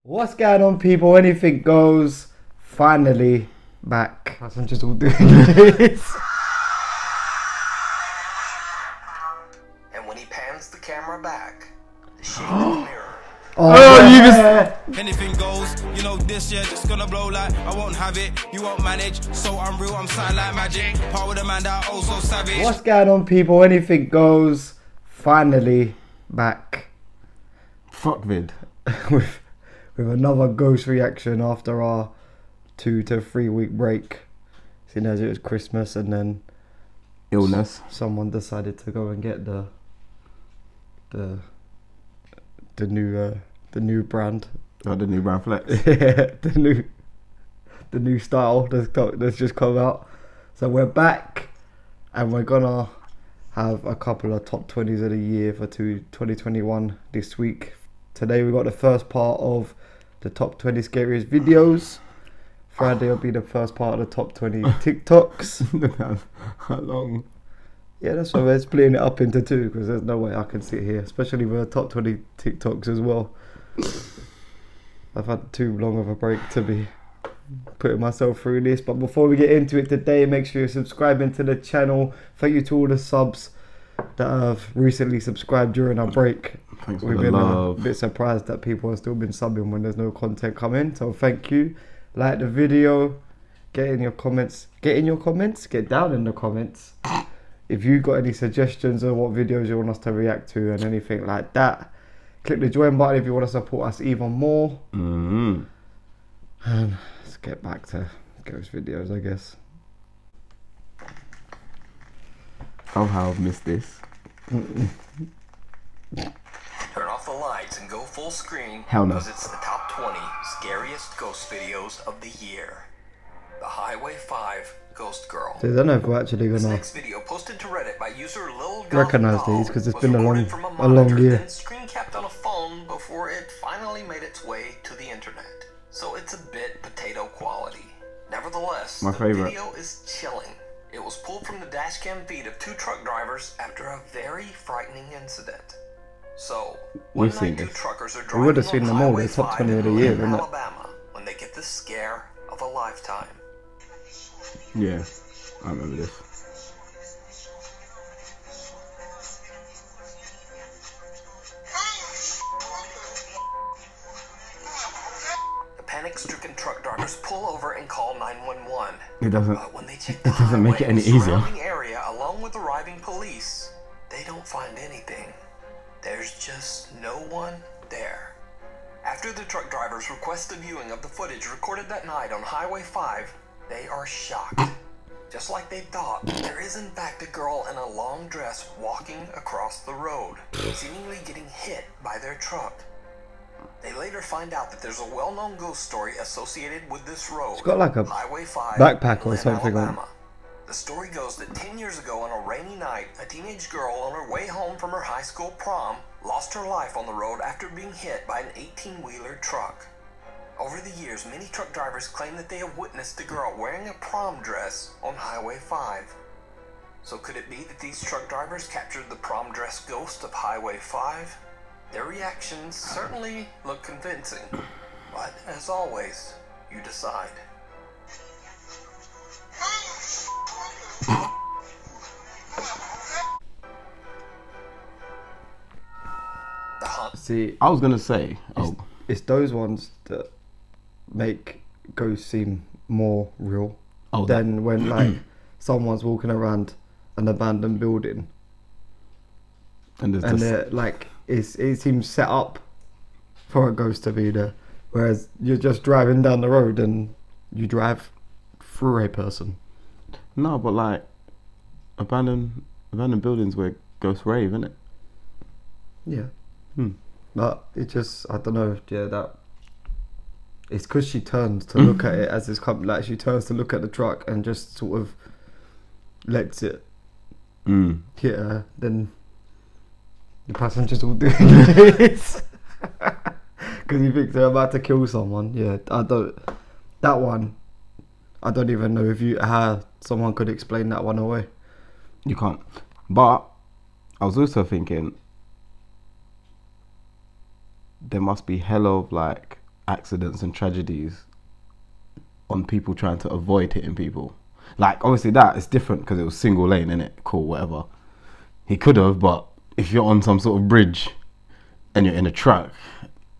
What's going on, people? Anything goes. Finally back. I'm just all doing this. And when he pans the camera back, the shape in the mirror. Hennything goes, you know this year just gonna blow like I won't have it, you won't manage. So unreal, I'm silent like magic. Part with a man that oh so savage. What's going on, people? Anything goes. Finally back. Fuck vid. with another ghost reaction after our 2 to 3 week break. Seeing as it was Christmas and then Illness. someone decided to go and get the new brand. Oh, the new brand flex. the new style that's just come out. So we're back and we're gonna have a couple of top 20s of the year for 2021 this week. Today we got the first part of the top 20 scariest videos. Friday will be the first part of the top 20 TikToks. How long? Yeah, that's why we're splitting it up into two, because there's no way I can sit here, especially with the top 20 TikToks as well. I've had too long of a break to be putting myself through this. But before we get into it today, make sure you're subscribing to the channel. Thank you to all the subs that have recently subscribed during our break. Thanks for We've the been love. a bit surprised that people have still been subbing when there's no content coming. So thank you. Like the video. Get down in the comments. If you got any suggestions of what videos you want us to react to and anything like that, click the join button if you want to support us even more. Mm-hmm. And let's get back to ghost videos, I guess. Oh, how I've missed this. Turn off the lights and go full screen. Hell no. Because it's the top 20 scariest ghost videos of the year. The Highway 5 Ghost Girl. So I don't know if we're actually This gonna next video, posted to Reddit by user Lil recognise these, because it's been a long year. Then screen capped on a phone before it finally made its way to the internet. So it's a bit potato quality. Nevertheless, My the favorite. video is chilling. It was pulled from the dashcam feed of 2 truck drivers after a very frightening incident. So, one We've seen night 2 this. truckers are We driving would have on seen them all. Highway They're top 5 20 of the in year, Lincoln, isn't it? Alabama, when they get the scare of a lifetime. Yeah, I remember this. The panic-stricken truck drivers pull over and call 911. It doesn't. But when they check the doesn't make it highway any and easier. surrounding area along with arriving police, they don't find anything. There's just no one there. After the truck drivers request a viewing of the footage recorded that night on Highway 5, they are shocked. Just like they thought, there is in fact a girl in a long dress walking across the road, seemingly getting hit by their truck. They later find out that there's a well-known ghost story associated with this road. It's got like a Highway 5 backpack or in something on it. Alabama. The story goes that 10 years ago on a rainy night, a teenage girl on her way home from her high school prom lost her life on the road after being hit by an 18-wheeler truck. Over the years, many truck drivers claim that they have witnessed the girl wearing a prom dress on Highway 5. So could it be that these truck drivers captured the prom dress ghost of Highway 5? Their reactions certainly look convincing, but as always, you decide. The hunt. See, I was gonna say. Oh, it's those ones that make ghosts seem more real than when like someone's walking around an abandoned building and there's and just they're like it seems set up for a ghost to be there, whereas you're just driving down the road and you drive through a person. no, but like abandoned buildings where ghosts rave, isn't it? Yeah. Hmm. But it just, I don't know, yeah, that it's because she turns to look at it as it's come, like she turns to look at the truck and just sort of lets it hit her, then the passenger's all doing this because he thinks they're about to kill someone. Yeah, I don't even know how someone could explain that one away. You can't. But I was also thinking there must be hell of like accidents and tragedies on people trying to avoid hitting people. Like, obviously that is different because it was single lane, innit? Cool, whatever. He could have, but if you're on some sort of bridge and you're in a truck,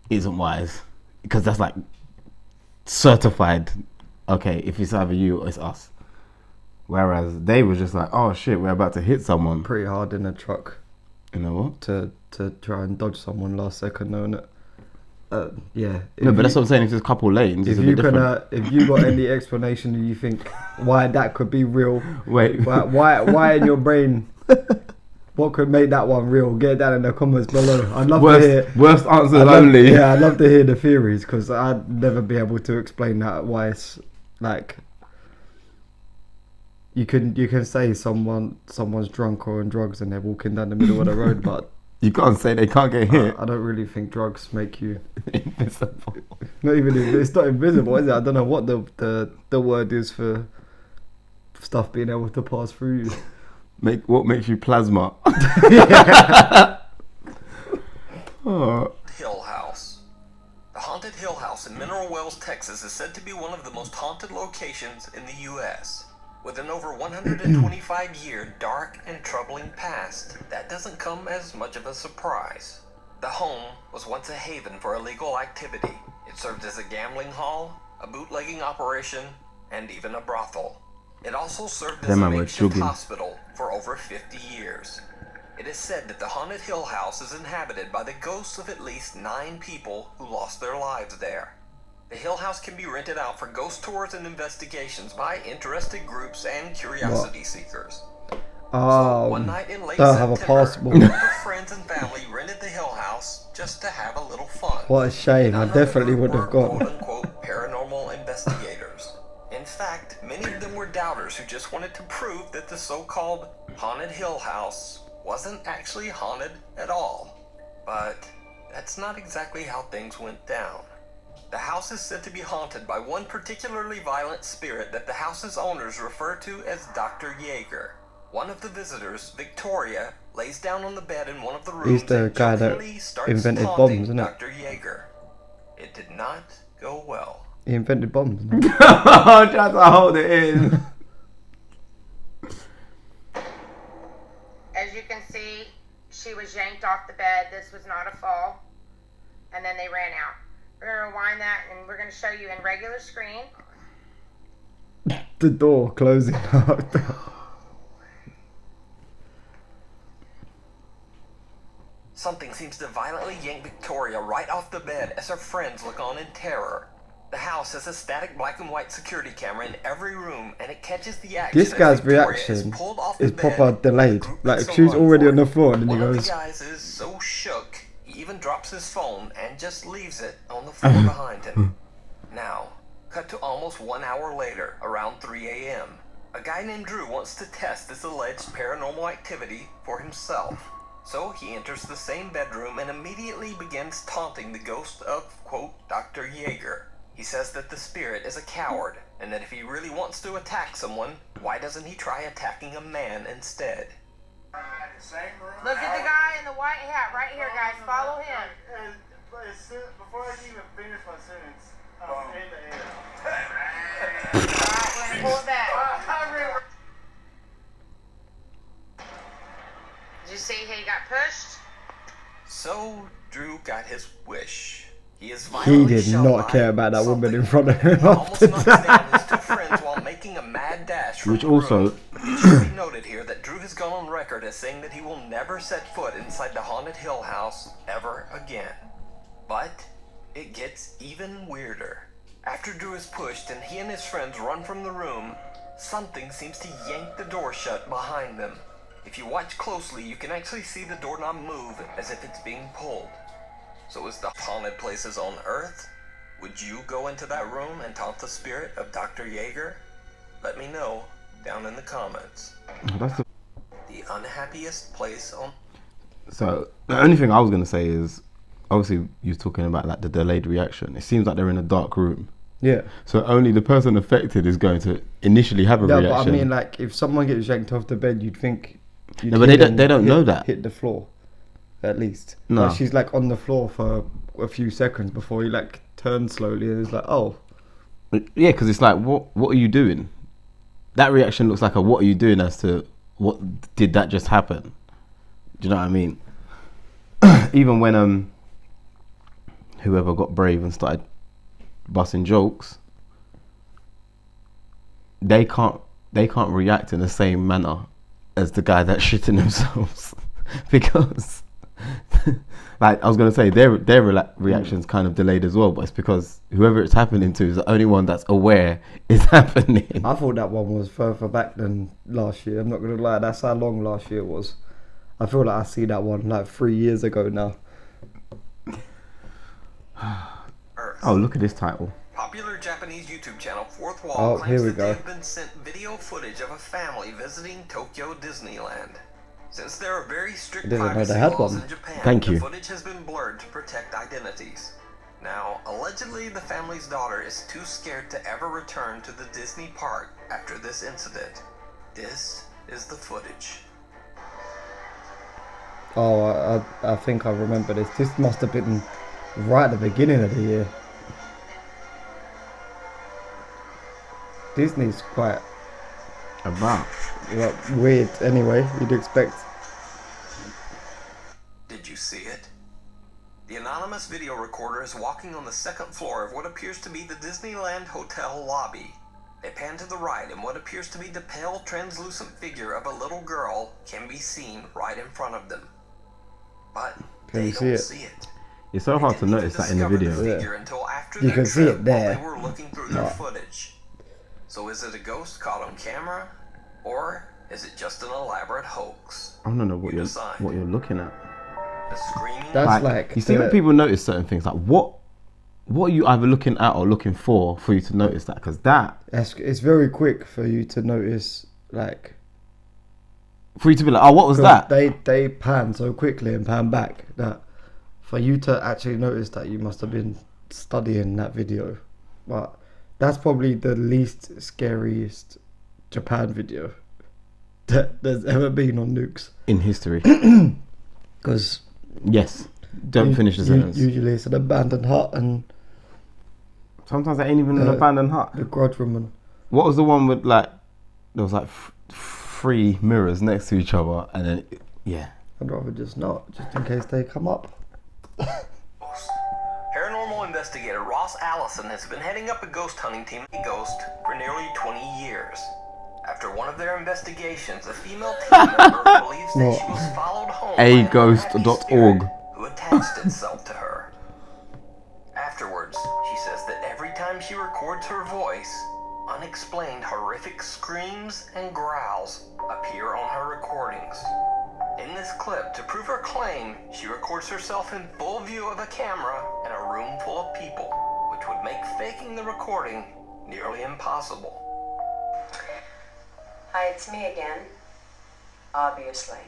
isn't wise. Because that's like certified, okay, if it's either you or it's us. Whereas they were just like, oh shit, we're about to hit someone. Pretty hard in a truck. You know what? To try and dodge someone last second, knowing it. Yeah. No, but that's what I'm saying. If there's a couple lanes, if it's a you bit can, different. if you got any explanation, and you think why that could be real? Wait. Why in your brain? What could make that one real? Get that in the comments below. I'd love to hear. Worst answers only. Yeah, I'd love to hear the theories because I'd never be able to explain that. Why it's like you can say someone's drunk or on drugs and they're walking down the middle of the road, but You can't say they can't get hit. I don't really think drugs make you Invisible. not even. It's not invisible, is it? I don't know what the word is for stuff being able to pass through you. What makes you plasma? Oh. Hill House. The haunted Hill House in Mineral Wells, Texas is said to be one of the most haunted locations in the U.S. With an over 125-year dark and troubling past, that doesn't come as much of a surprise. The home was once a haven for illegal activity. It served as a gambling hall, a bootlegging operation, and even a brothel. It also served as a makeshift hospital for over 50 years. It is said that the haunted Hill House is inhabited by the ghosts of at least 9 people who lost their lives there. The Hill House can be rented out for ghost tours and investigations by interested groups and curiosity seekers. So one night in late don't have a September, passport. a group of friends and family rented the Hill House just to have a little fun. What a shame! I None of the definitely group would have were gone. quote-unquote paranormal investigators. In fact, many of them were doubters who just wanted to prove that the so-called haunted Hill House wasn't actually haunted at all. But that's not exactly how things went down. The house is said to be haunted by one particularly violent spirit that the house's owners refer to as Dr. Yeager. One of the visitors, Victoria, lays down on the bed in one of the rooms. He's the and guy that jokingly starts invented taunting bombs, isn't it? Dr. Yeager. It did not go well. He invented bombs. No? Try to hold it in. As you can see, she was yanked off the bed. This was not a fall. And then they ran out. We're going to rewind that and we're going to show you in regular screen. The door closing up. Something seems to violently yank Victoria right off the bed as her friends look on in terror. The house has a static black and white security camera in every room, and it catches the action. This guy's as Victoria reaction pulled off the is bed, proper delayed. the group Like makes a she's run already for on it. the floor and then he One of goes. the guys is so shook, he even drops his phone and just leaves it on the floor behind him. Now, cut to almost 1 hour later, around 3 a.m. A guy named Drew wants to test this alleged paranormal activity for himself. So he enters the same bedroom and immediately begins taunting the ghost of, quote, Dr. Yeager. He says that the spirit is a coward, and that if he really wants to attack someone, why doesn't he try attacking a man instead? Look at the guy in the white hat right here, guys. Follow him. Before I can even finish my sentence, Alright, we're going to pull it back. Did you see how he got pushed? So, Drew got his wish. He is He violently did shoved not by care about that woman in something front of him and almost after knocks that. down his 2 friends while making a mad dash from Which the room. also- It should be noted here that Drew has gone on record as saying that he will never set foot inside the haunted Hill House ever again. But it gets even weirder. After Drew is pushed and he and his friends run from the room, something seems to yank the door shut behind them. If you watch closely, you can actually see the doorknob move as if it's being pulled. So is the haunted places on Earth? Would you go into that room and taunt the spirit of Dr. Yeager? Let me know down in the comments. That's the... The unhappiest place on... So the only thing I was gonna say is, obviously you're talking about like the delayed reaction. It seems like they're in a dark room, Yeah. so only the person affected is going to initially have a No, reaction. but I mean, like, if someone gets yanked off the bed, you'd think. No, but they don't know that. Hit the floor, at least. No. Like, she's like on the floor for a few seconds before he like turned slowly, and it's like, oh, Yeah, because it's like, what are you doing? That reaction looks like a what are you doing as to what did that just happen? Do you know what I mean? Even when whoever got brave and started busting jokes, they can't react in the same manner as the guy that's shitting themselves because like I was gonna say their reaction's kind of delayed as well, but it's because whoever it's happening to is the only one that's aware it's happening. I thought that one was further back than last year. I'm not gonna lie, that's how long last year was. I feel like I see that one like 3 years ago now. Oh, look at this title. Popular Japanese YouTube channel Fourth Wall Oh, claims here we that go. they have been sent video footage of a family visiting Tokyo Disneyland. Since there are very strict Didn't know they privacy had laws one. in Japan, Thank the you. footage has been blurred to protect identities. Now, allegedly, the family's daughter is too scared to ever return to the Disney park after this incident. This is the footage. Oh, I think I remember this. This must have been right at the beginning of the year. Disney's quite About. weird anyway, you'd expect. Did you see it? The anonymous video recorder is walking on the second floor of what appears to be the Disneyland Hotel lobby. They pan to the right, and what appears to be the pale, translucent figure of a little girl can be seen right in front of them. But Can they you see don't it? see it. It's so hard to Didn't notice even that in the discover video. figure until after You their can see trip it there. while they were looking through their footage. So is it a ghost caught on camera, or is it just an elaborate hoax? I don't know what You you're decide. looking at. The screaming. That's like you see when people notice certain things, like what are you either looking at or looking for you to notice that? Because it's very quick for you to notice, like, for you to be like, oh, what was that? They pan so quickly and pan back that for you to actually notice that, you must have been studying that video. But that's probably the least scariest Japan video that there's ever been on Nukes. In history. Because Yes. Don't finish the sentence. usually it's an abandoned hut and Sometimes it ain't even an abandoned hut. the grudge woman. What was the one with like there was like 3 mirrors next to each other, and then yeah. I'd rather just not, just in case they come up. Paranormal investigator Ross Allison has been heading up a ghost hunting team at Ghost for nearly 20 years. After one of their investigations, a female team member believes that she was followed home by an unhappy aghost.org. spirit who attached itself to her. Afterwards, she says that every time she records her voice, unexplained horrific screams and growls appear on her recordings. In this clip, to prove her claim, she records herself in full view of a camera in a room full of people, which would make faking the recording nearly impossible. Hi, it's me again. Obviously.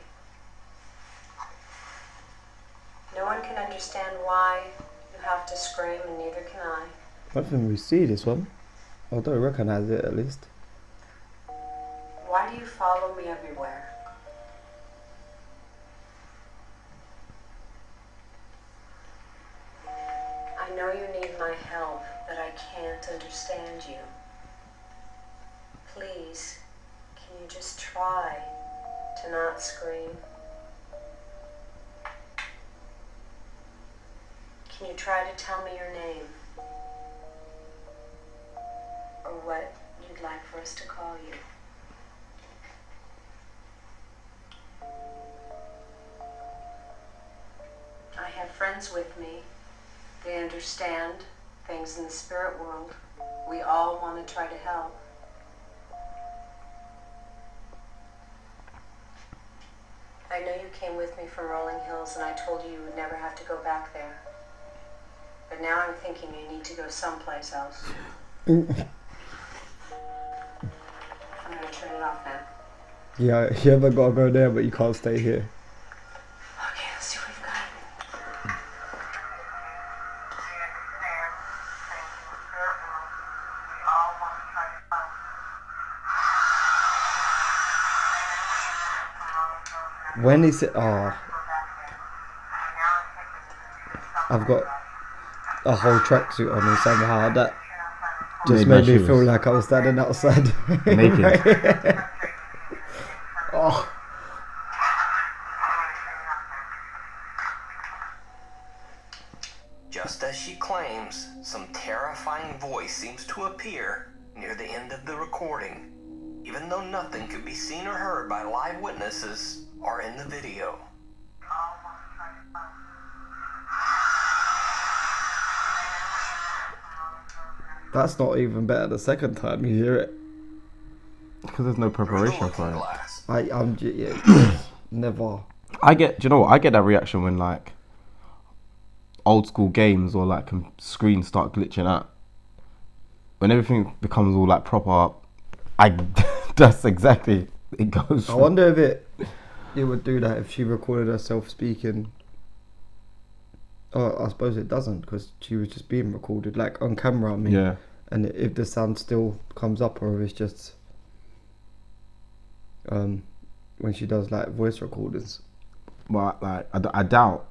No one can understand why you have to scream, and neither can I. I don't think we see this one. I don't recognize it at least. Why do you follow me everywhere? I know you need my help, but I can't understand you. Please, can you just try to not scream? Can you try to tell me your name? Or what you'd like for us to call you? I have friends with me. They understand things in the spirit world. We all want to try to help. I know you came with me from Rolling Hills, and I told you you would never have to go back there. But now I'm thinking you need to go someplace else. I'm going to turn it off now. Yeah, you ever gotta go there, but you can't stay here. Okay, let's see what we've got. When is it? Oh, I've got a whole tracksuit on, and somehow that just Made my made me feel shoes. like I was standing outside. Naked. Oh. Just as she claims, some terrifying voice seems to appear near the end of the recording, even though nothing could be seen or heard by live witnesses or in the video. That's not even better the second time you hear it. Because there's no Through the preparation looking for it. glass. Never. I get, do you know what? I get that reaction when like old school games or like screens start glitching out. When everything becomes all like proper, that's exactly it goes. I wonder if it would do that if she recorded herself speaking. Oh, I suppose it doesn't, because she was just being recorded, like on camera. I mean, Yeah. and if the sound still comes up, or if it's just when she does like voice recordings. But like, I doubt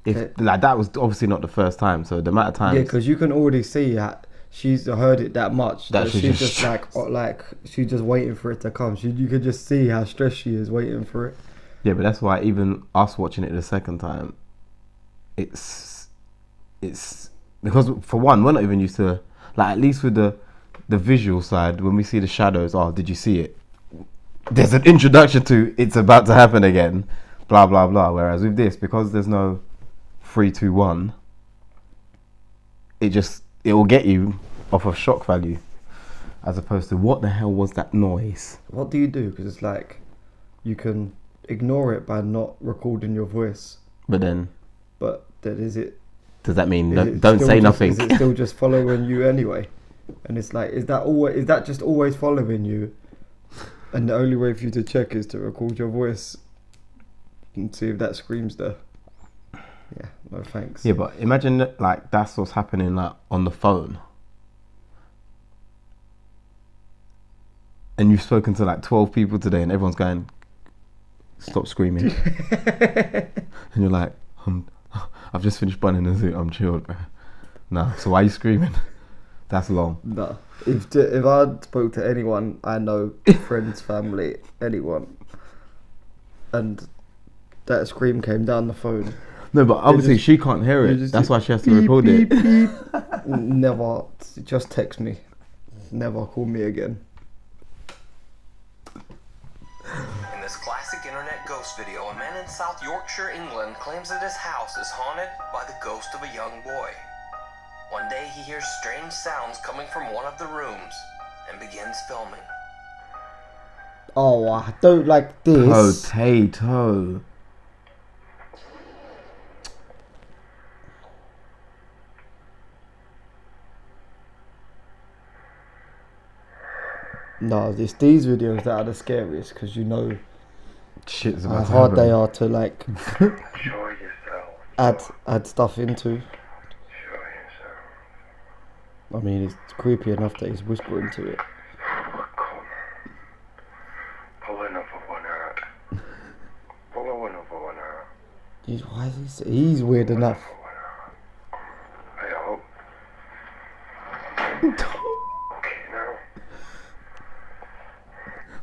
if like that was obviously not the first time. So the amount of times. Yeah, because you can already see that she's heard it that much that she's just like she's just waiting for it to come. You can just see how stressed she is waiting for it. Yeah, but that's why even us watching it the second time, it's because for one, we're not even used to, like, at least with the visual side, when we see the shadows, oh, did you see it? There's an introduction to it's about to happen again, blah blah blah. Whereas with this, because there's no 3, 2, 1, it will get you off of shock value, as opposed to what the hell was that noise? What do you do? Because it's like you can ignore it by not recording your voice, But then is it? does that mean Is it don't still say just- nothing? Is it still just following you anyway? And it's like, is that just always following you? And the only way for you to check is to record your voice and see if that screams there. Yeah, no thanks. Yeah, but imagine that, like, that's what's happening like on the phone, and you've spoken to like 12 people today, and everyone's going, "Stop screaming," and you're like, "I've just finished bunning the zoo. I'm chilled, bro." Nah, so why are you screaming? That's long. No. If I spoke to anyone I know, friends, family, anyone, and that scream came down the phone, No, but obviously just- she can't hear you it. just That's do why she has to beep, record beep, it. beep. Never. Just text me. Never call me again. In this classic internet ghost video, a man in South Yorkshire, England, claims that his house is haunted by the ghost of a young boy. One day he hears strange sounds coming from one of the rooms and begins filming. Oh, I don't like this. Potato. No, it's these videos that are the scariest, because you know Shit's how about to hard they happen. are to like Enjoy yourself. add stuff into. Enjoy yourself. I mean, it's creepy enough that he's whispering to it. Come. Pull another one out. Pull another one out. He's weird enough. I hope. Okay, now.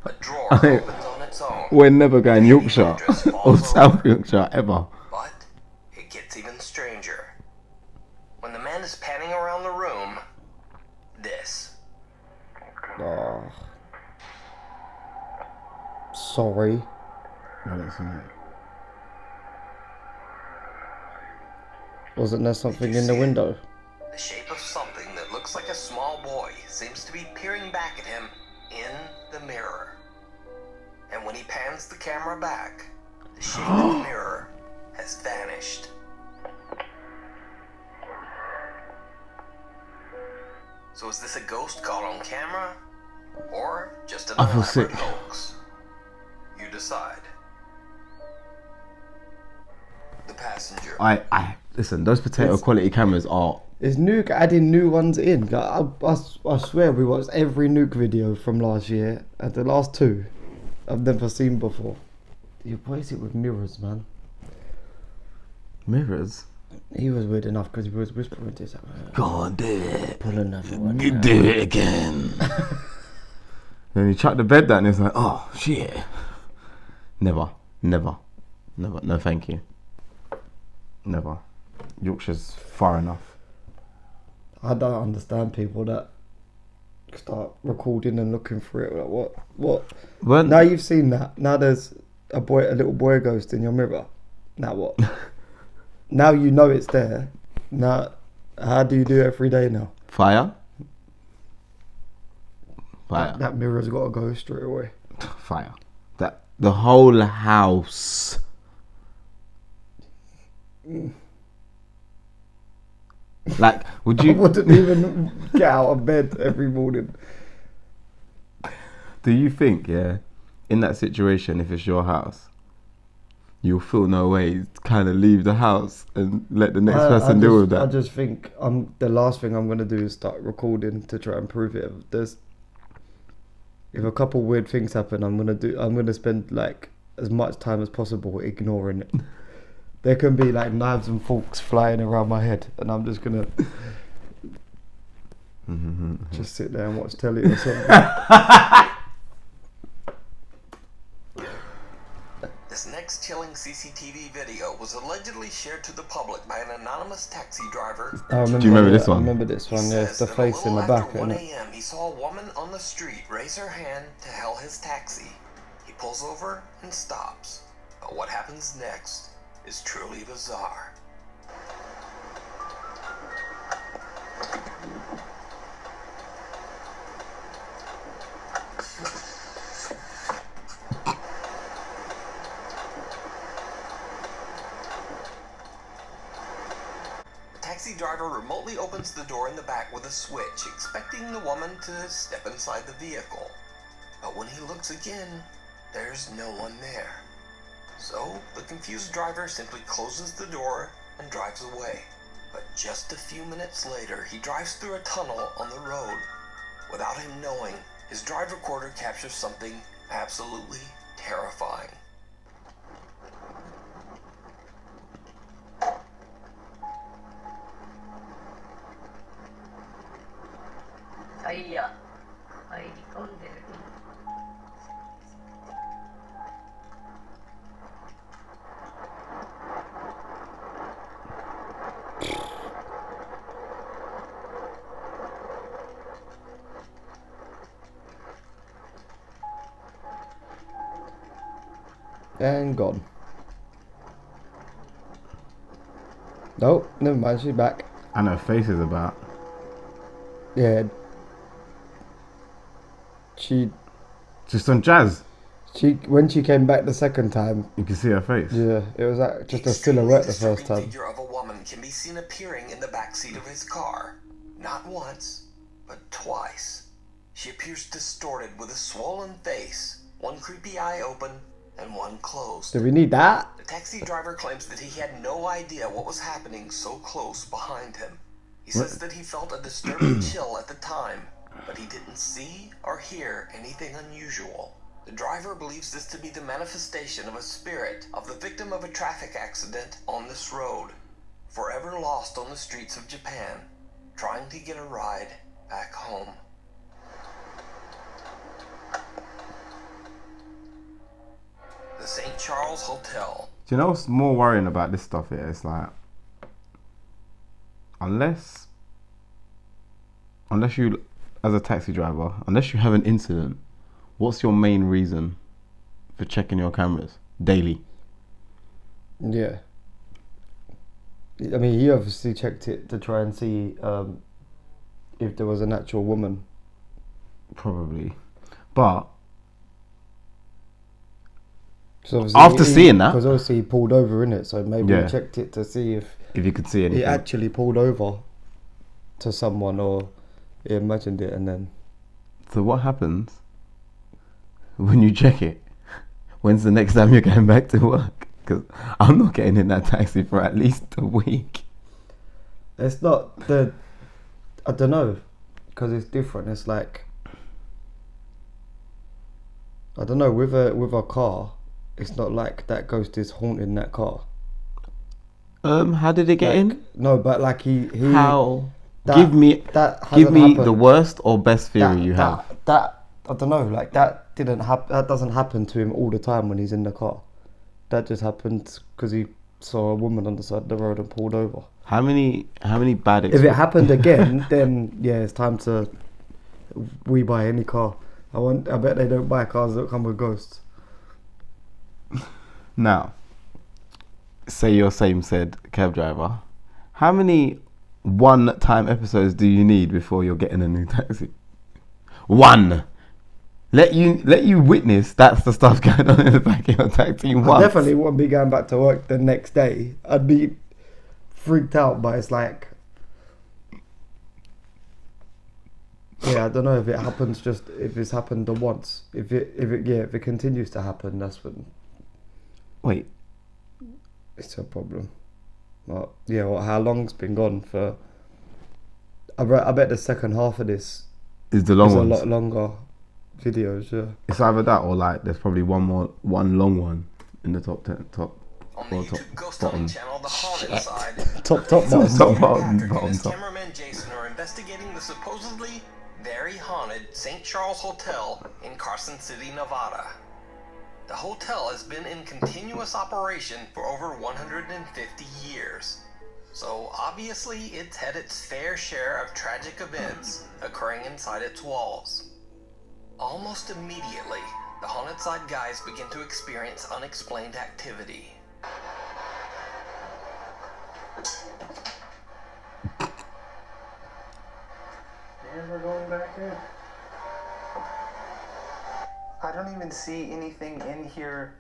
A drawer opens on its own, We're never going Yorkshire Mattress or falls South over. Yorkshire ever. but it gets even stranger. When the man is panning around the room, this. Oh. Sorry. Wasn't there something in the window? The shape of something that looks like a small boy seems to be peering back at him in the mirror. And when he pans the camera back, the shape in the mirror has vanished. So is this a ghost caught on camera? Or just an I feel elaborate sick. hoax? You decide. The passenger. I listen. Those potato It's- quality cameras are. Is Nuke adding new ones in? Like, I swear we watched every Nuke video from last year, and the last two I've never seen before. What is it with mirrors, man? Mirrors? He was weird enough because he was whispering to his Go on, do it. pull another one. You do it again. Then he chucked the bed down and he's like, oh, shit. Never. No, thank you. Never. Yorkshire's far enough. I don't understand people that start recording and looking for it. Like, what? When, Now you've seen that. Now there's a little boy ghost in your mirror. Now what? Now you know it's there. Now, how do you do it every day now? Fire. That mirror's got to go straight away. Fire. That the whole house. Like, would I you? wouldn't even get out of bed every morning. Do you think, in that situation, if it's your house, you'll feel no way to kind of leave the house and let the next person deal with that? I just think the last thing I'm gonna do is start recording to try and prove it. If a couple weird things happen, I'm gonna spend like as much time as possible ignoring it. There can be like knives and forks flying around my head, and I'm just gonna just sit there and watch telly or something. This next chilling CCTV video was allegedly shared to the public by an anonymous taxi driver. I remember, Do you remember this one? I remember this one. Yeah, it's the Says that face a in the little back, after isn't 1 it? a.m. he saw a woman on the street raise her hand to hail his taxi. He pulls over and stops. But what happens next is truly bizarre. The taxi driver remotely opens the door in the back with a switch, expecting the woman to step inside the vehicle. But when he looks again, there's no one there. So the confused driver simply closes the door and drives away. But just a few minutes later, he drives through a tunnel on the road. Without him knowing, his drive recorder captures something absolutely terrifying. And gone. Nope, never mind, she's back. And her face is about. Yeah. She Just on jazz. when she came back the second time, You can see her face. yeah, it was like just a Extremely silhouette the disturbing first time. figure of a woman can be seen appearing in the back seat of his car. Not once, but twice. She appears distorted with a swollen face, one creepy eye open and one closed. Do we need that? The taxi driver claims that he had no idea what was happening so close behind him. He says that he felt a disturbing chill at the time, but he didn't see or hear anything unusual. The driver believes this to be the manifestation of a spirit of the victim of a traffic accident on this road, forever lost on the streets of Japan, trying to get a ride back home. The St. Charles Hotel. Do you know what's more worrying about this stuff here? It's like, unless you, as a taxi driver, unless you have an incident, what's your main reason for checking your cameras daily? Yeah. I mean, he obviously checked it to try and see if there was an actual woman. Probably. But After seeing that, because obviously he pulled over in it, so maybe Yeah. he checked it to see if you could see anything. he actually pulled over to someone or he imagined it, and then So what happens when you check it? When's the next time you're going back to work? Because I'm not getting in that taxi for at least a week. it's not the. I don't know, because it's different. It's like, I don't know, with a car, it's not like that ghost is haunting that car. How did it get in? No, but like he How? that- give me that give hasn't me the happened. worst or best theory you have. That I don't know. Like that didn't happen. That doesn't happen to him all the time when he's in the car. That just happened because he saw a woman on the side of the road and pulled over. How many bad If it happened again, then yeah, it's time to buy any car. I bet they don't buy cars that come with ghosts. Now, say you're same said cab driver. How many one-time episodes do you need before you're getting a new taxi? One. Let you witness that's the stuff going on in the back of your taxi once. I definitely wouldn't be going back to work the next day. I'd be freaked out, but it's like, yeah, I don't know if it happens. Just if it's happened the once. If it continues to happen, that's when Wait, it's a problem. Well, yeah, well, how long's been gone for? I bet the second half of this is the long is one? a lot longer videos. Yeah. It's either that or like there's probably one long one in the top 10, top On the or YouTube top Ghost bottom. Hunting channel, The Haunted Side, Top Top bottom. bottom, Patrick and his top. cameraman Jason are investigating the supposedly very haunted St. Charles Hotel in Carson City, Nevada. The hotel has been in continuous operation for over 150 years. So obviously it's had its fair share of tragic events occurring inside its walls. Almost immediately, the Haunted Side guys begin to experience unexplained activity. And we're going back in. I don't even see anything in here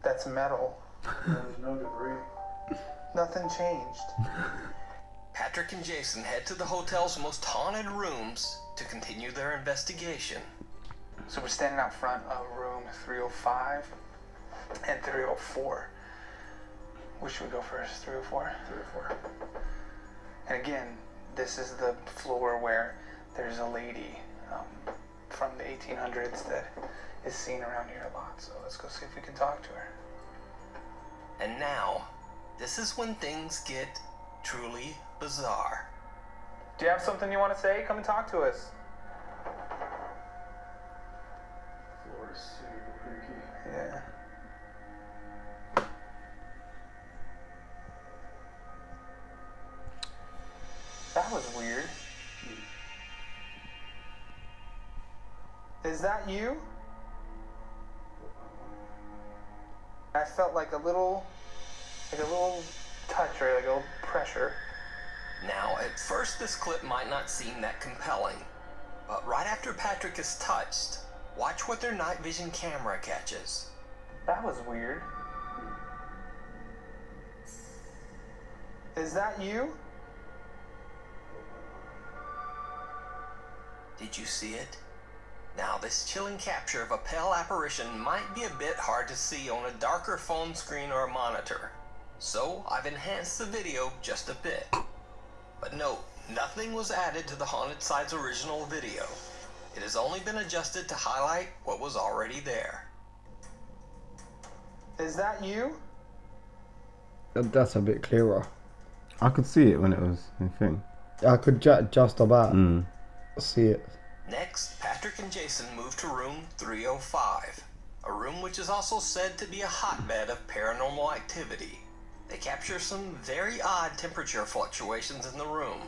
that's metal. There's no debris. Nothing changed. Patrick and Jason head to the hotel's most haunted rooms to continue their investigation. So we're standing out front of room 305 and 304. Which should we go first? 304? 304. And again, this is the floor where there's a lady from the 1800s that is seen around here a lot. So let's go see if we can talk to her. And now, this is when things get truly bizarre. Do you have something you want to say? Come and talk to us. Floor is super creaky. Yeah. That was weird. Is that you? I felt like a little touch, right? Like a little pressure. Now, at first this clip might not seem that compelling, but right after Patrick is touched, watch what their night vision camera catches. That was weird. Is that you? Did you see it? Now, this chilling capture of a pale apparition might be a bit hard to see on a darker phone screen or a monitor, so I've enhanced the video just a bit. But note, nothing was added to the Haunted Side's original video. It has only been adjusted to highlight what was already there. Is that you? That's a bit clearer. I could see it when it was in thing. I could just about see it. Next, Patrick and Jason move to room 305, a room which is also said to be a hotbed of paranormal activity. They capture some very odd temperature fluctuations in the room.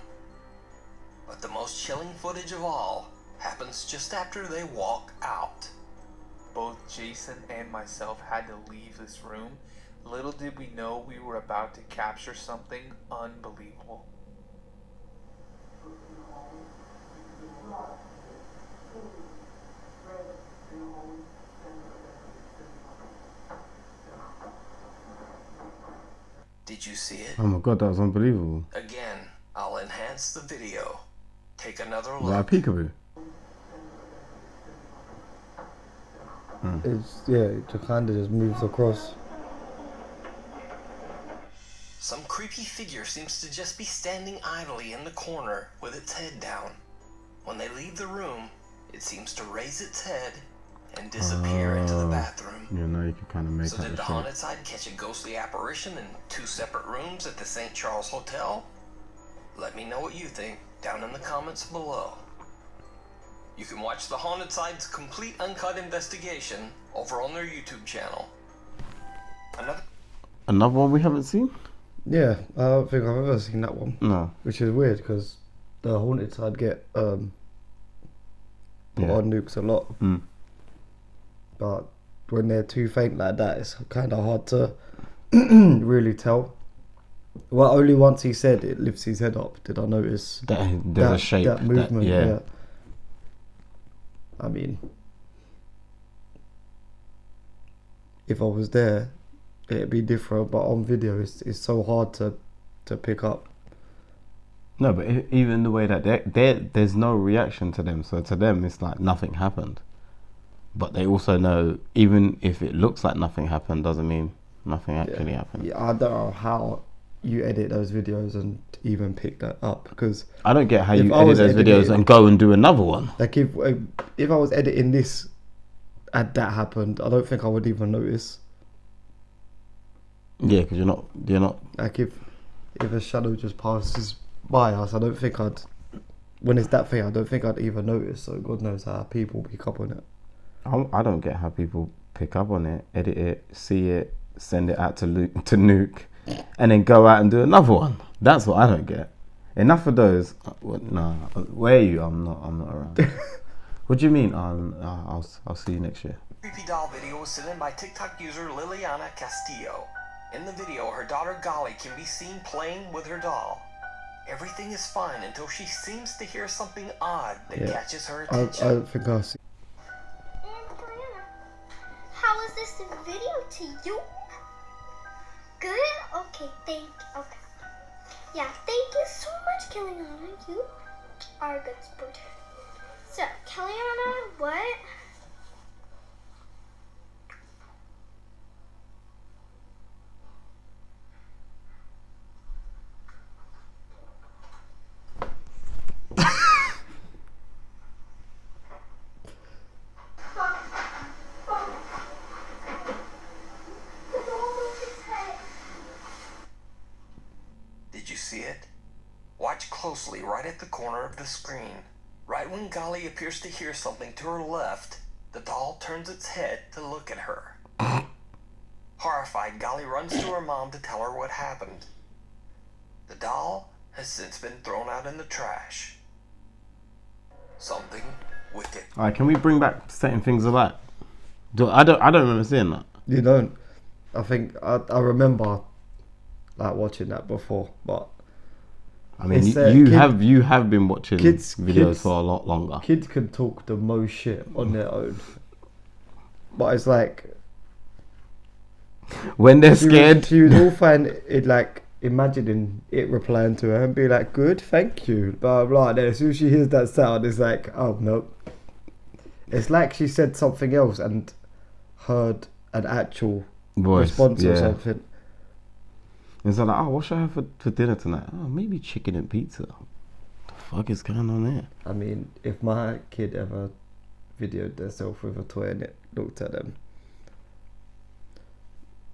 But the most chilling footage of all happens just after they walk out. Both Jason and myself had to leave this room. Little did we know we were about to capture something unbelievable. Did you see it? Oh my god, that was unbelievable. Again, I'll enhance the video. Take another Was that a look. peekaboo? It's it just kind of just moves across. Some creepy figure seems to just be standing idly in the corner with its head down. When they leave the room, it seems to raise its head and disappear into the bathroom. You know, you can kind of make So out did the the shape. haunted side catch a ghostly apparition in 2 separate rooms at the St. Charles Hotel? Let me know what you think down in the comments below. You can watch the haunted side's complete uncut investigation over on their YouTube channel. Another one we haven't seen? Yeah, I don't think I've ever seen that one. No. Which is weird because the haunted side get put on Nukes a lot. Mm. But when they're too faint like that, it's kind of hard to really tell. Well, only once he said it lifts his head up did I notice There's a shape. that movement. yeah. Yeah. I mean, if I was there, it'd be different. But on video, it's so hard to pick up. No, but even the way that there's no reaction to them. So to them, it's like nothing happened. But they also know, even if it looks like nothing happened, doesn't mean nothing actually happened. Yeah, I don't know how you edit those videos and even pick that up, because I don't get how if you I edit was those videos editing- and go and do another one. like if I was editing this and that happened, I don't think I would even notice. Yeah, because you're not. Like if a shadow just passes by us, I don't think I'd. When it's that thing, I don't think I'd even notice. So God knows how people pick up on it. I don't get how people pick up on it, edit it, see it, send it out to Nuke, and then go out and do another one. That's what I don't get. Enough of those. No, where are you? I'm not around. What do you mean? I'll see you next year. Creepy doll video was sent in by TikTok user Liliana Castillo. In the video, her daughter Golly can be seen playing with her doll. Everything is fine until she seems to hear something odd that catches her I attention. don't think I'll see. How was this video to you? Good? Okay, thank you. Okay. Yeah, thank you so much, Kellyanna. You are a good sport. So, Kellyanna, what? Did you see it? Watch closely right at the corner of the screen. Right when Golly appears to hear something to her left, the doll turns its head to look at her. Horrified, Golly runs to her mom to tell her what happened. The doll has since been thrown out in the trash. Something wicked. Alright, can we bring back setting things alight? I don't remember seeing that. You don't. I think I remember like watching that before, but I mean, It's, you have been watching kids- videos kids- for a lot longer. kids can talk the most shit on their own. But it's like When they're scared, she would all find it like imagining it replying to her and be like, "Good, thank you," blah blah. And then as soon as she hears that sound, it's like, "Oh no." It's like she said something else and heard an actual voice, response or yeah. something. It's like, oh, what should I have for dinner tonight? Oh, maybe chicken and pizza. What the fuck is going on there? I mean, if my kid ever videoed themselves with a toy and it looked at them,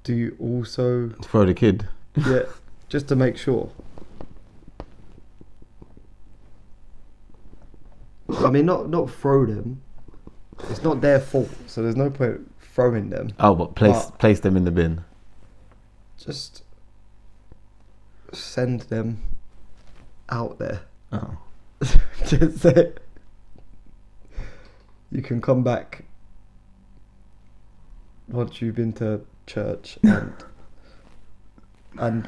do you also Throw the kid. yeah, just to make sure? I mean, not throw them. It's not their fault, so there's no point throwing them. Oh, but place them in the bin. Just send them out there. Oh. Just say you can come back once you've been to church and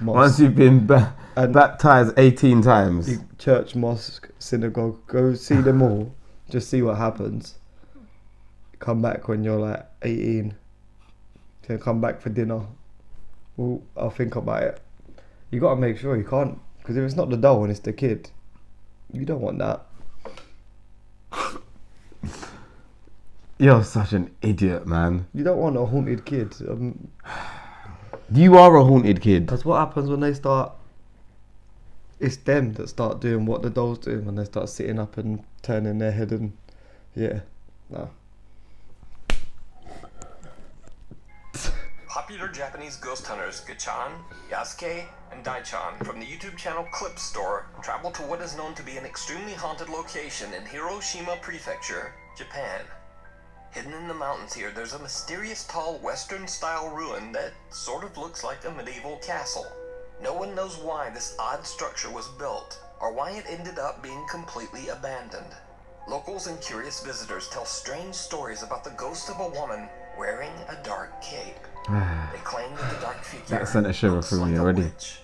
mosque. Once you've been And- baptized 18 times. Church, mosque, synagogue, go see them all. Just see what happens. Come back when you're like 18. Then come back for dinner. Well, I'll think about it. You gotta make sure you can't, because if it's not the doll and it's the kid, you don't want that. You're such an idiot, man. You don't want a haunted kid. You are a haunted kid. That's what happens when they start. It's them that start doing what the doll's doing when they start sitting up and turning their head and yeah, no. Popular Japanese ghost hunters Gachan, Yasuke, and Daichan from the YouTube channel Clip Store travel to what is known to be an extremely haunted location in Hiroshima Prefecture, Japan. Hidden in the mountains here, there's a mysterious tall Western-style ruin that sort of looks like a medieval castle. No one knows why this odd structure was built, or why it ended up being completely abandoned. Locals and curious visitors tell strange stories about the ghost of a woman wearing a dark cape. They claim that the dark figure That sent a shiver looks through like me a already. witch.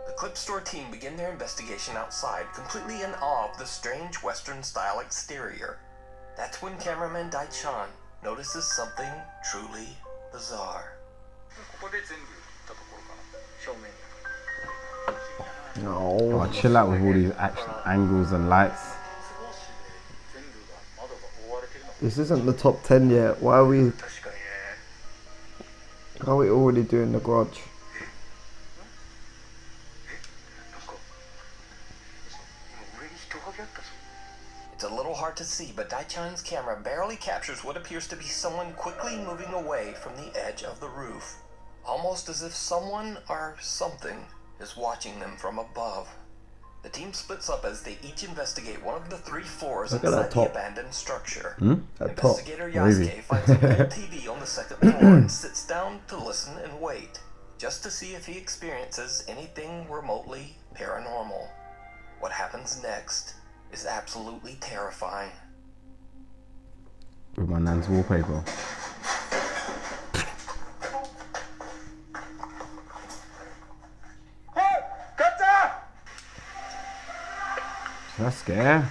The Clip Store team begin their investigation outside, completely in awe of the strange Western-style exterior. That's when cameraman Daichan notices something truly bizarre. No. Oh, chill out with all these action angles and lights. This isn't the top 10 yet. Why are we... How are we already doing the garage? It's a little hard to see, but Daichan's camera barely captures what appears to be someone quickly moving away from the edge of the roof. Almost as if someone or something is watching them from above. The team splits up as they each investigate one of the 3 floors Look at inside that the top. abandoned structure. That top. Investigator Wavy. Yasuke finds an old TV on the 2nd floor and sits down to listen and wait, just to see if he experiences anything remotely paranormal. What happens next is absolutely terrifying. With my nan's wallpaper. That's scary.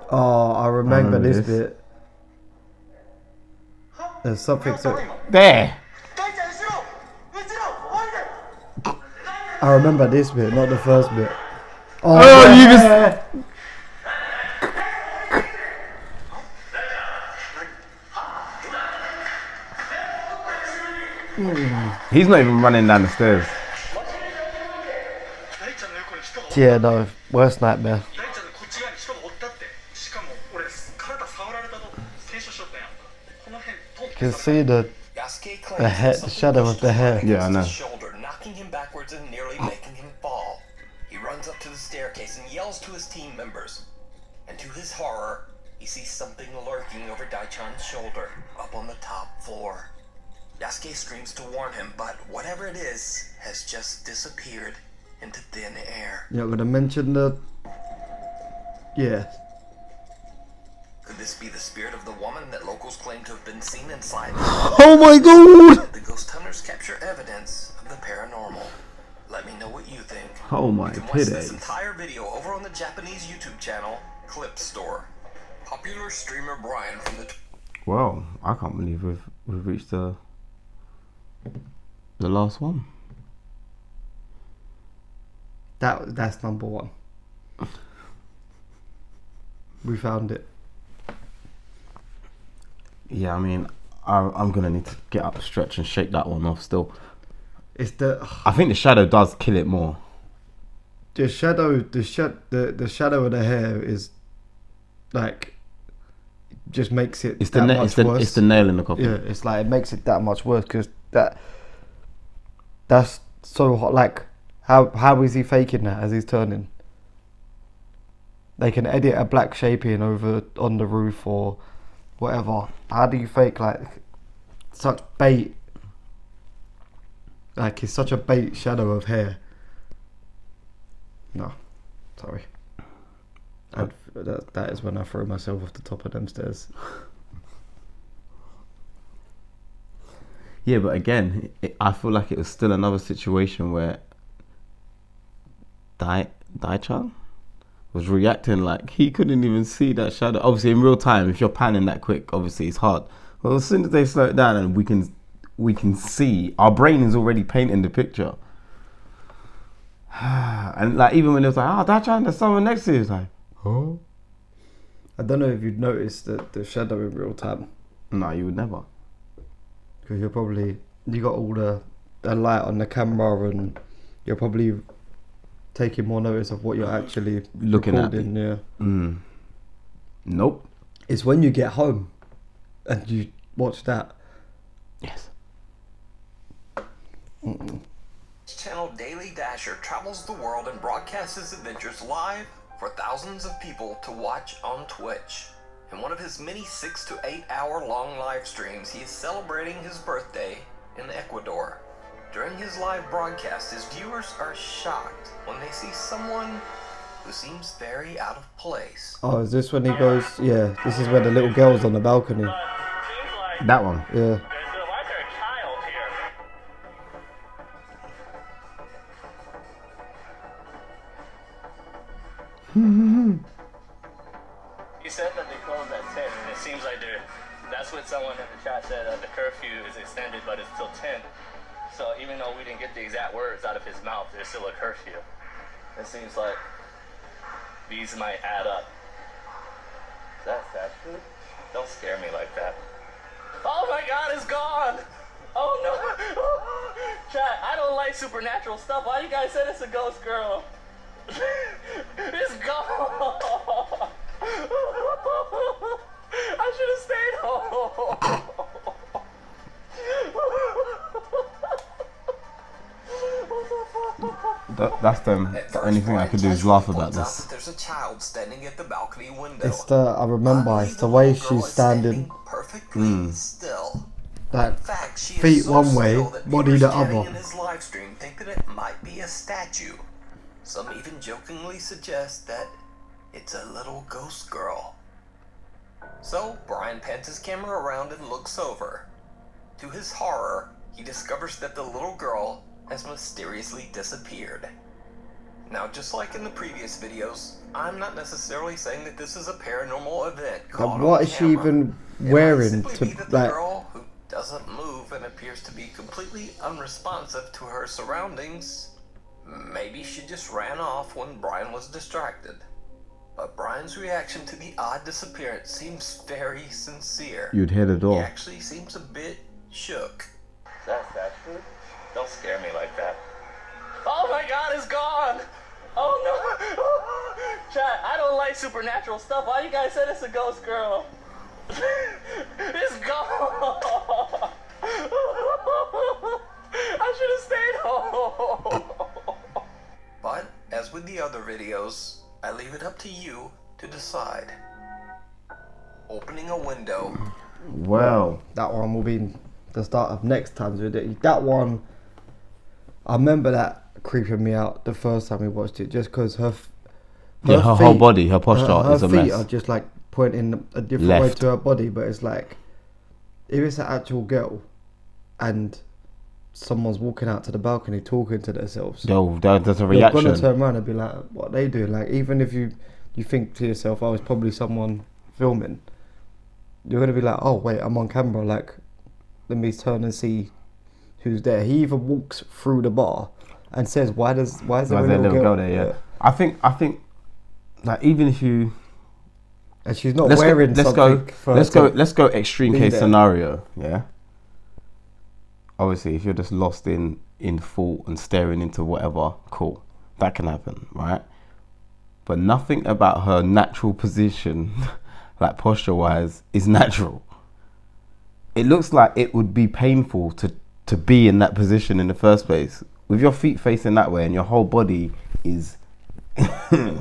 Oh, I remember remember this this. bit. There's something so... There! I remember this bit, not the first bit. Oh, yeah. you just... He's not even running down the stairs. Yeah, no, worst nightmare. You can see the Yasuke claims The hair- that the something shadow pushed of the his hair. leg Yeah, I against know. his shoulder, knocking him backwards and nearly making him fall. He runs up to the staircase and yells to his team members. And to his horror, he sees something lurking over Daichan's shoulder, up on the top floor. Yasuke screams to warn him, but whatever it is has just disappeared into thin air. You're not gonna mention the... Yeah. Could this be the spirit of the woman that locals claim to have been seen inside? Oh my god! The ghost hunters capture evidence of the paranormal. Let me know what you think. Oh my You can watch this pitties. entire video over on the Japanese YouTube channel, Clip Store. Popular streamer Brian from the... Well, I can't believe we've reached the last one. That's number 1. We found it. Yeah, I mean, I'm gonna need to get up, stretch, and shake that one off. Still, It's the I think the shadow does kill it more. shadow. The shadow of the hair is like just makes it It's that the much worse. it's the nail in the coffin. Yeah, it's like it makes it that much worse because that's so hot. Like how is he faking that as he's turning? They can edit a black shaping over on the roof or whatever. How do you fake like such bait? Like it's such a bait shadow of hair. No, sorry. That is when I throw myself off the top of them stairs. Yeah, but again, I feel like it was still another situation where Daichan was reacting like he couldn't even see that shadow. Obviously, in real time, if you're panning that quick, obviously it's hard. Well, as soon as they slow it down and we can see, our brain is already painting the picture. And like even when it was like, oh, Daichan, there's someone next to you, it's like, oh. I don't know if you'd noticed the shadow in real time. No, you would never. Because you got all the light on the camera and you're probably taking more notice of what you're actually Looking at. recording. Yeah. Nope. It's when you get home and you watch that. Yes. Channel Daily Dasher travels the world and broadcasts his adventures live for thousands of people to watch on Twitch. In one of his many 6 to 8 hour long live streams, he is celebrating his birthday in Ecuador. During his live broadcast, his viewers are shocked when they see someone who seems very out of place. Oh, is this when he goes? Yeah, this is when the little girl's on the balcony. That one. Yeah. He said that they close at 10, and it seems like that's what someone in the chat said, the curfew is extended, but it's till 10. So even though we didn't get the exact words out of his mouth, there's still a curfew. It seems like these might add up. Is that true? Don't scare me like that. Oh my God, it's gone! Oh no! Chat, I don't like supernatural stuff. Why you guys said it's a ghost girl? It's gone! I should have stayed home. That's them. The only thing I could do is laugh about this. There's a child standing at the balcony window. It's the, I remember, it's the way she's standing. Perfectly still. Like, In fact, she feet is so one way, still that body viewers the chatting other. in his live stream think that it might be a statue. Some even jokingly suggest that it's a little ghost girl. So, Brian pans his camera around and looks over. To his horror, he discovers that the little girl has mysteriously disappeared. Now, just like in the previous videos, I'm not necessarily saying that this is a paranormal event caught But what on is she camera. even It might wearing simply to, be that the like, girl who doesn't move and appears to be completely unresponsive to her surroundings, maybe she just ran off when Brian was distracted. But Brian's reaction to the odd disappearance seems very sincere. You'd hear the He door. actually seems a bit shook. That's that true? Don't scare me like that. Oh my God, it's gone! Oh no! Chat, I don't like supernatural stuff. Why you guys said it's a ghost girl? It's gone! I should have stayed home. But, as with the other videos, I leave it up to you to decide. Opening a window. Well, that one will be the start of next time's video. That one, I remember that creeping me out the first time we watched it, just because her whole body, her posture her is a feet mess. are just like pointing a different way Left. to her body, but it's like, if it's an actual girl and someone's walking out to the balcony talking to themselves, Yo, there's a you're reaction. gonna turn around and be like, what are they doing? Like, even if you think to yourself, oh, it's probably someone filming, you're gonna be like, oh wait, I'm on camera, like, let me turn and see who's there. He even walks through the bar and says, why is there a little girl there? Yeah. I think like, even if you, and she's not wearing something. Let's go extreme be case there. scenario. Yeah. Obviously, if you're just lost in thought and staring into whatever, cool, that can happen, right? But nothing about her natural position, like posture wise, is natural. It looks like it would be painful to be in that position in the first place, with your feet facing that way and your whole body is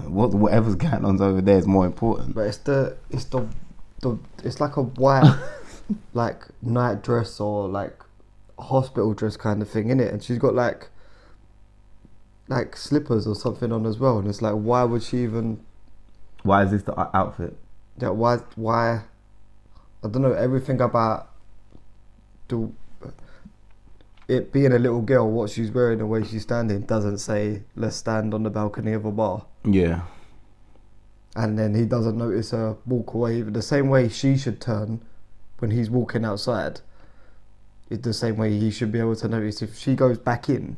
whatever's going on over there is more important. But it's like a white like night dress or like hospital dress kind of thing, innit? And she's got like slippers or something on as well, and it's like, why would she even? Why is this the outfit? Yeah, why? I don't know. Everything about it being a little girl, what she's wearing, the way she's standing, doesn't say let's stand on the balcony of a bar. Yeah. And then he doesn't notice her walk away. The same way she should turn when he's walking outside, it's the same way he should be able to notice if she goes back in.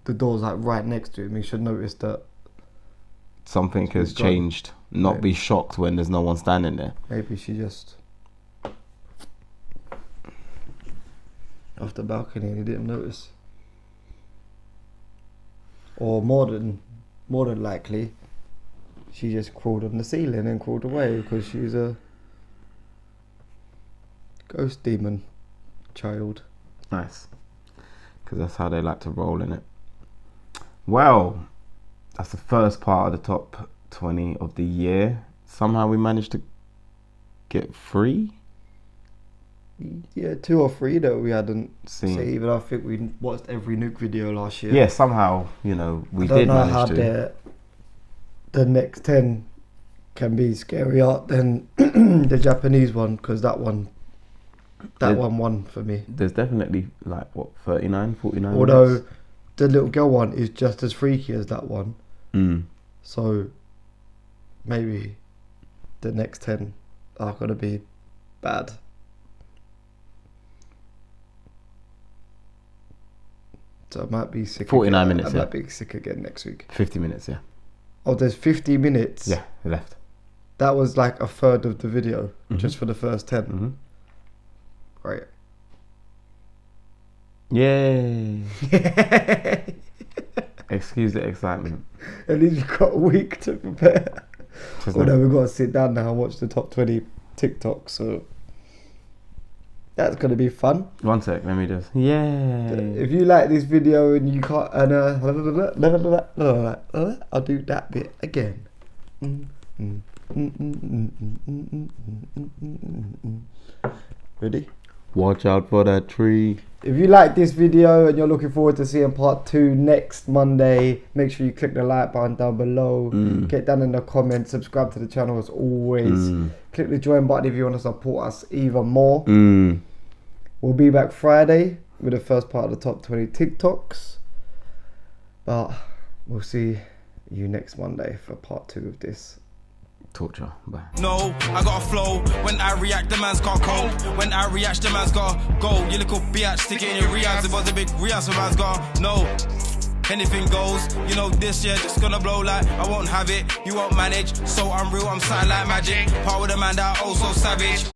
The door's like right next to him. He should notice that something has changed. Not be shocked when there's no one standing there. Maybe she just off the balcony and he didn't notice. or more than likely, she just crawled on the ceiling and crawled away because she's a ghost demon child. Nice. Because that's how they like to roll in it. Well, that's the first part of the top 20 of the year. Somehow we managed to get 3. Yeah, 2 or 3 that we hadn't Seen. seen. Even I think we watched every Nuke video last year. Yeah, somehow, you know, we I don't did know manage how to. the next 10 can be scarier than the Japanese one, because that one won for me. There's definitely like, what, 39, 49 Although minutes? the little girl one is just as freaky as that one. So maybe the next 10 are going to be bad. So I might be sick 49 again. minutes, I yeah. might be sick again next week. 50 minutes, yeah. Oh, there's 50 minutes? Yeah, left. That was like a third of the video, just for the first 10. Great. Yay. Excuse the excitement. At least you've got a week to prepare. Although we've got to sit down now and watch the top 20 TikToks, so that's going to be fun. One sec, let me just... Yay. If you like this video and you can't... I'll do that bit again. Ready? Watch out for that tree. If you like this video and you're looking forward to seeing part 2 next Monday, make sure you click the like button down below. Get down in the comments, subscribe to the channel as always. Click the join button if you want to support us even more. We'll be back Friday with the first part of the top 20 TikToks. But we'll see you next Monday for part 2 of this. Torture. Bye. No, I got a flow. When I react, the man's got cold. When I react, the man's got go. You little biatch, stick it in your reacts. It was a big react, so man's got no. Anything goes. You know this year just gonna blow like I won't have it. You won't manage. So I'm real, I'm silent like magic. Part with a man that oh so savage.